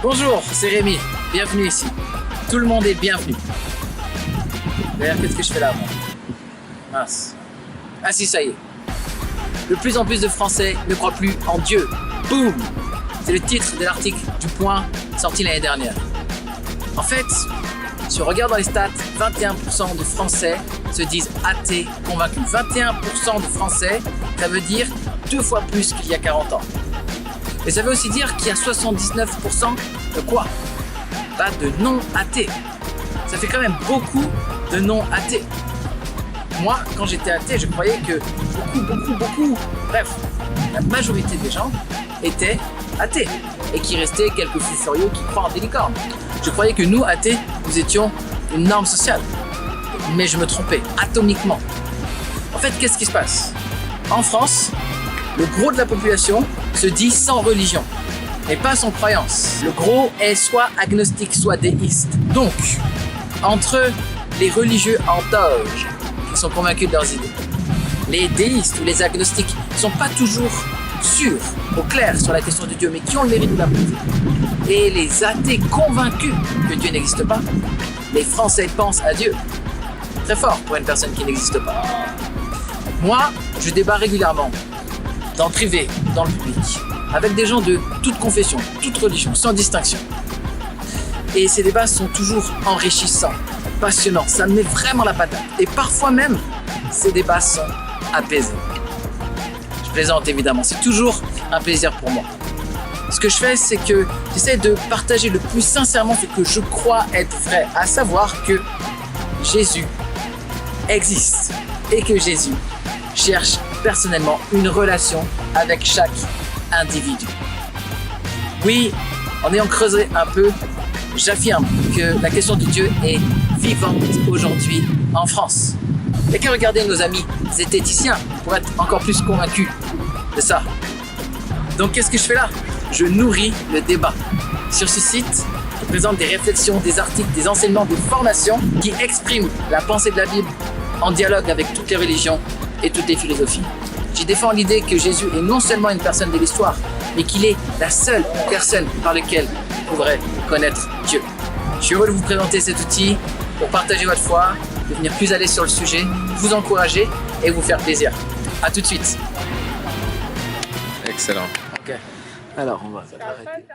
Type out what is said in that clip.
Bonjour, c'est Rémi, bienvenue ici. Tout le monde est bienvenu. D'ailleurs, qu'est-ce que je fais là, moi? Mince. Ah si, ça y est. De plus en plus de Français ne croient plus en Dieu. Boum! C'est le titre de l'article du Point sorti l'année dernière. En fait, si on regarde dans les stats, 21% de Français se disent athées convaincus. 21% de Français, ça veut dire 2 fois plus qu'il y a 40 ans. Et ça veut aussi dire qu'il y a 79% de quoi? Bah, de non-athées. Ça fait quand même beaucoup de non-athées. Moi, quand j'étais athée, je croyais que bref, la majorité des gens étaient athées et qu'il restait quelques fous furieux qui croient en des licornes. Je croyais que nous, athées, nous étions une norme sociale. Mais je me trompais, atomiquement. En fait, qu'est-ce qui se passe? En France, le gros de la population se dit sans religion, mais pas sans croyance. Le gros est soit agnostique, soit déiste. Donc, entre les religieux en toge, qui sont convaincus de leurs idées, les déistes ou les agnostiques ne sont pas toujours sûrs, au clair sur la question de Dieu, mais qui ont le mérite de la poser, et les athées convaincus que Dieu n'existe pas, les Français pensent à Dieu. Très fort pour une personne qui n'existe pas. Moi, je débat régulièrement, dans le privé, dans le public, avec des gens de toute confession, toute religion, sans distinction. Et ces débats sont toujours enrichissants, passionnants, ça me met vraiment la patate. Et parfois même, ces débats sont apaisants. Je plaisante évidemment, c'est toujours un plaisir pour moi. Ce que je fais, c'est que j'essaie de partager le plus sincèrement ce que je crois être vrai, à savoir que Jésus existe et que Jésus cherche personnellement une relation avec chaque individu. Oui, en ayant creusé un peu, j'affirme que la question de Dieu est vivante aujourd'hui en France. Il n'y a qu'à regarder nos amis zététiciens pour être encore plus convaincus de ça. Donc qu'est-ce que je fais là? Je nourris le débat. Sur ce site, je présente des réflexions, des articles, des enseignements, des formations qui expriment la pensée de la Bible en dialogue avec toutes les religions et toutes les philosophies. J'y défends l'idée que Jésus est non seulement une personne de l'histoire, mais qu'il est la seule personne par laquelle vous pourrez connaître Dieu. Je suis heureux de vous présenter cet outil pour partager votre foi, devenir plus à l'aise sur le sujet, vous encourager et vous faire plaisir. À tout de suite. Excellent. Ok. Alors, on va s'arrêter.